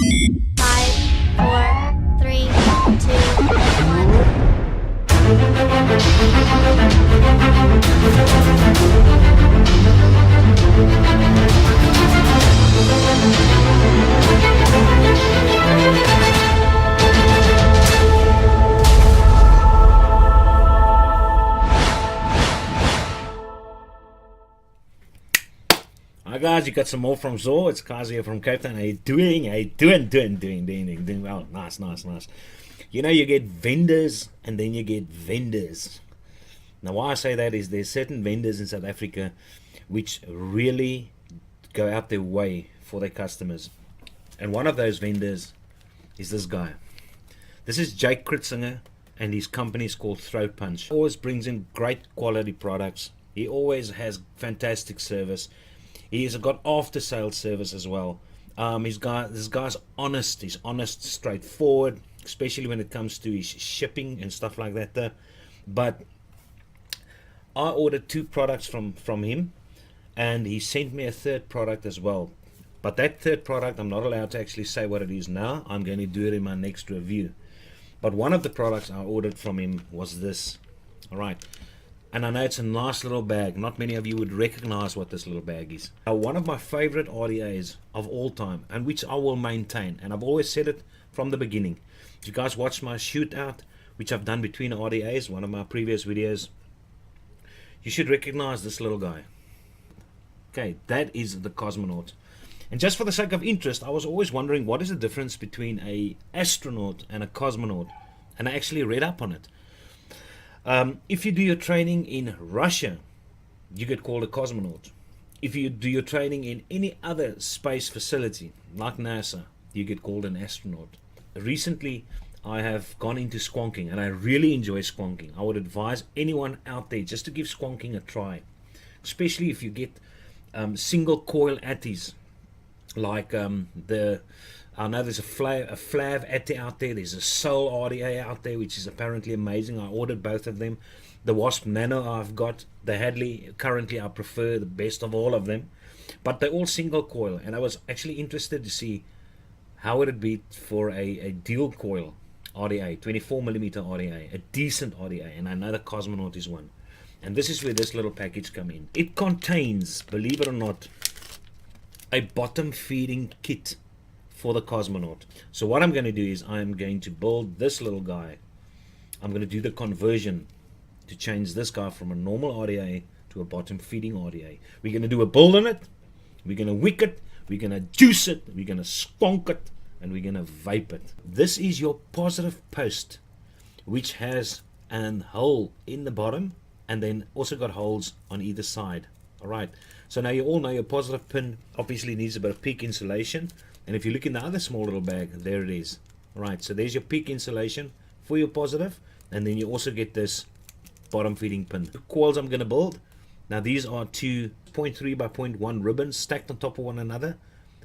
5, 4, 3, 2, 1. Hi guys, you got some more from KZOR. It's KZOR from Cape Town. How you doing? How you doing? Well, nice. You know, you get vendors and then you get vendors. Now, why I say that is there's certain vendors in South Africa which really go out their way for their customers. And one of those vendors is this guy. This is Jake Kritzinger, and his company is called Throat Punch. He always brings in great quality products. He always has fantastic service. He's got after sales service as well. This guy's honest. He's honest, straightforward, especially when it comes to his shipping and stuff like that there. But I ordered 2 products from him, and he sent me a 3rd product as well. But that 3rd product, I'm not allowed to actually say what it is now. I'm going to do it in my next review. But one of the products I ordered from him was this. Alright. And I know it's a nice little bag. Not many of you would recognize what this little bag is. One of my favorite RDAs of all time, and which I will maintain. And I've always said it from the beginning. If you guys watch my shootout, which I've done between RDAs, one of my previous videos, you should recognize this little guy. Okay, that is the Cosmonaut. And just for the sake of interest, I was always wondering what is the difference between a astronaut and a cosmonaut. And I actually read up on it. If you do your training in Russia, you get called a cosmonaut. If you do your training in any other space facility, like NASA, you get called an astronaut. Recently, I have gone into squonking, and I really enjoy squonking. I would advise anyone out there just to give squonking a try, especially if you get single coil atties, like I know there's a Flav Atty out there. There's a Soul RDA out there, which is apparently amazing. I ordered both of them. The Wasp Nano I've got. The Hadley, currently I prefer the best of all of them. But they're all single coil. And I was actually interested to see how would it be for a dual coil RDA, 24mm RDA, a decent RDA. And I know the Cosmonaut is one. And this is where this little package comes in. It contains, believe it or not, a bottom feeding kit for the Cosmonaut. So what I'm going to do is I'm going to build this little guy. I'm going to do the conversion to change this guy from a normal RDA to a bottom feeding RDA. We're going to do a build on it. We're going to wick it. We're going to juice it. We're going to squonk it. And we're going to vape it. This is your positive post, which has an hole in the bottom and then also got holes on either side. Alright, so now you all know your positive pin obviously needs a bit of peak insulation. And if you look in the other small little bag, there it is. Alright, so there's your peak insulation for your positive. And then you also get this bottom feeding pin. The coils I'm going to build. Now these are 2 0.3 by 0.1 ribbons stacked on top of one another.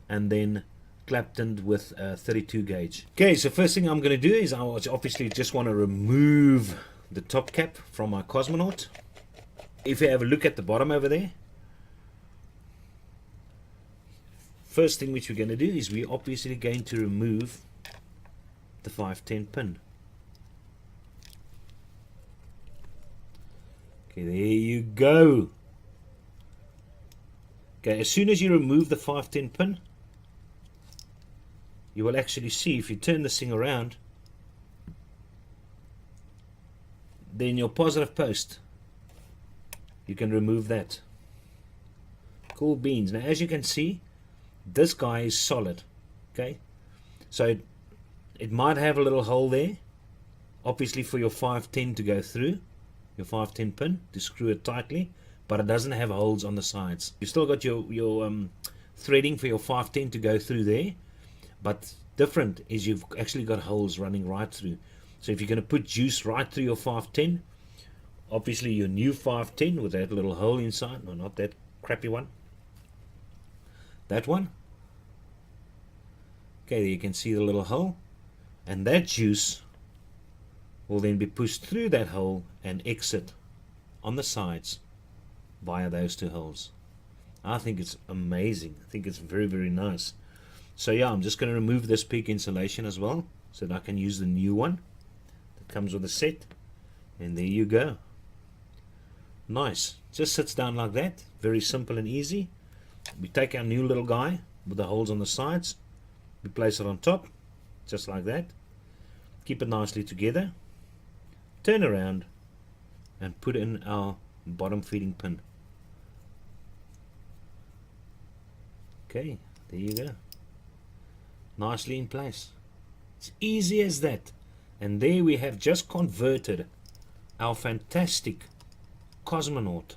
And then clapped in with a 32 gauge. Okay, so first thing I'm going to do is I obviously just want to remove the top cap from my Cosmonaut. If you have a look at the bottom over there, first thing which we're going to do is we're obviously going to remove the 510 pin. Okay, there you go. Okay, as soon as you remove the 510 pin, you will actually see, if you turn this thing around, then your positive post, you can remove that. Cool beans. Now as you can see, this guy is solid. Okay, so it might have a little hole there, obviously for your 510 to go through, your 510 pin to screw it tightly, but it doesn't have holes on the sides. You still got your threading for your 510 to go through there, but different is you've actually got holes running right through. So if you're going to put juice right through your 510, obviously your new 510 with that little hole inside, no, not that crappy one, that one. Okay, there you can see the little hole, and that juice will then be pushed through that hole and exit on the sides via those 2 holes. I think it's amazing. I think it's very, very nice. So yeah, I'm just going to remove this peak insulation as well, so that I can use the new one that comes with the set. And there you go. Nice. Just sits down like that. Very simple and easy. We take our new little guy with the holes on the sides. We place it on top, just like that. Keep it nicely together. Turn around and put in our bottom feeding pin. Okay, there you go. Nicely in place. It's easy as that. And there we have just converted our fantastic cosmonaut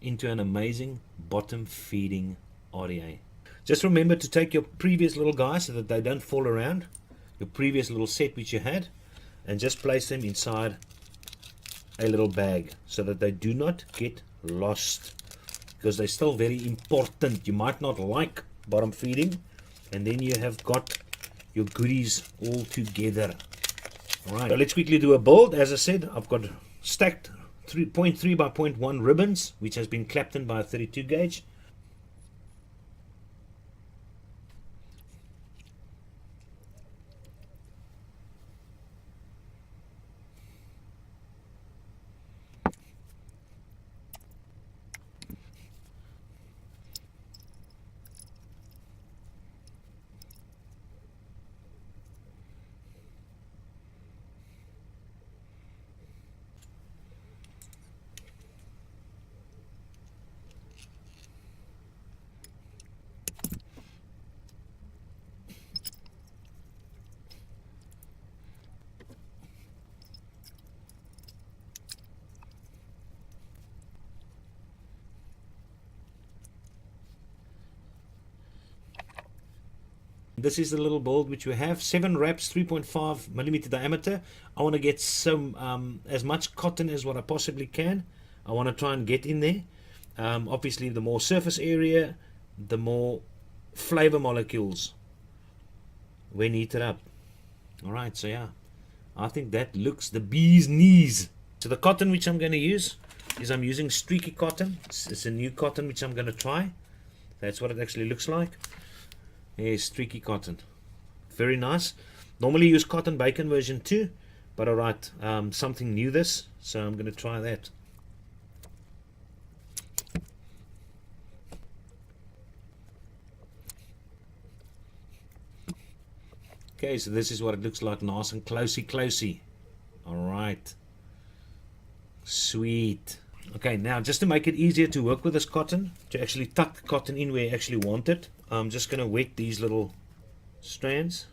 into an amazing bottom feeding RDA. Just remember to take your previous little guys so that they don't fall around, your previous little set which you had, and just place them inside a little bag so that they do not get lost, because they're still very important. You might not like bottom feeding, and then you have got your goodies all together. Alright, so let's quickly do a build. As I said, I've got stacked 3.3 by 0.1 ribbons, which has been clapped in by a 32 gauge. This is the little build which we have. 7 wraps, 3.5 millimeter diameter. I want to get some as much cotton as what I possibly can. I want to try and get in there. Obviously, the more surface area, the more flavor molecules when heated up. Alright, so yeah, I think that looks the bee's knees. So the cotton which I'm going to use is, I'm using streaky cotton. It's a new cotton which I'm going to try. That's what it actually looks like. Here's streaky cotton. Very nice. Normally use cotton bacon version 2, but alright, something new this, so I'm going to try that. Okay, so this is what it looks like, nice and closey. Alright. Sweet. Okay, now just to make it easier to work with this cotton, to actually tuck the cotton in where you actually want it, I'm just going to wet these little strands.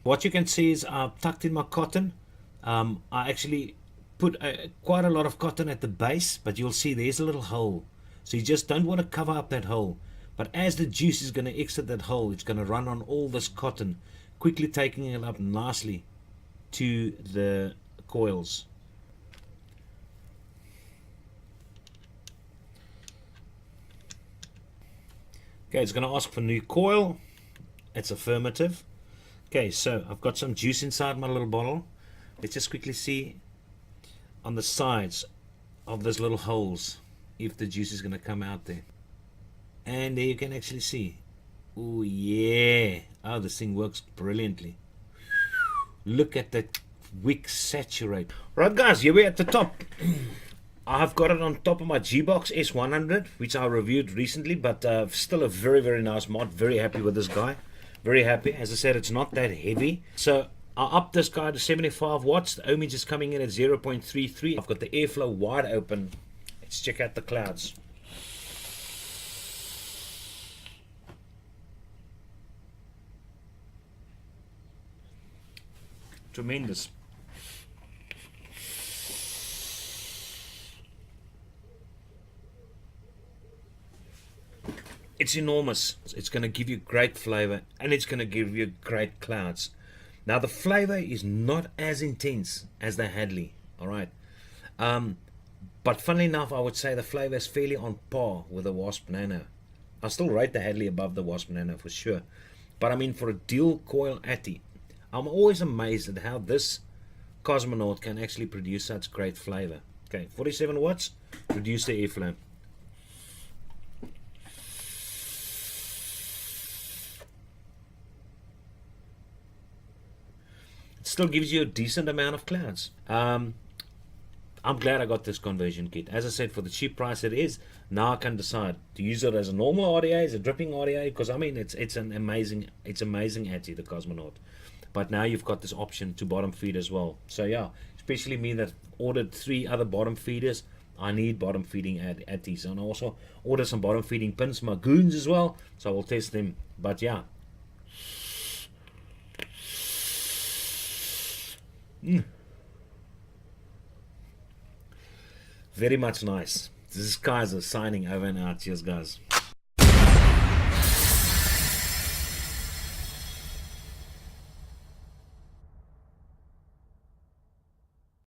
What you can see is I've tucked in my cotton. I actually put quite a lot of cotton at the base, but you'll see there's a little hole. So you just don't want to cover up that hole. But as the juice is going to exit that hole, it's going to run on all this cotton, quickly taking it up nicely to the coils. Okay, it's going to ask for new coil. It's affirmative. Okay, so I've got some juice inside my little bottle. Let's just quickly see on the sides of those little holes if the juice is going to come out there. And there you can actually see. Oh yeah. Oh, this thing works brilliantly. Look at that wick saturate. Right guys, here we're at the top. I've got it on top of my G-Box S100, which I reviewed recently, but still a very nice mod. Very happy with this guy. Very happy. As I said, it's not that heavy. So I upped this guy to 75 watts. The ohmage is coming in at 0.33. I've got the airflow wide open. Let's check out the clouds. Tremendous. It's enormous. It's going to give you great flavor, and it's going to give you great clouds. Now the flavor is not as intense as the Hadley, all right, but funnily enough, I would say the flavor is fairly on par with the Wasp Nano. I still rate the Hadley above the Wasp Nano for sure. But I mean, for a dual coil Atty, I'm always amazed at how this Cosmonaut can actually produce such great flavor. Okay, 47 watts, reduce the airflow. It still gives you a decent amount of clouds. I'm glad I got this conversion kit. As I said, for the cheap price it is, now I can decide to use it as a normal RDA, as a dripping RDA, because I mean it's amazing Atty, the Cosmonaut. But now you've got this option to bottom feed as well. So yeah, especially me that ordered 3 other bottom feeders, I need bottom feeding Atties, and I also order some bottom feeding pins for my goons as well, so I will test them. But yeah. Very much nice. This is KZOR signing over and out. Cheers, guys.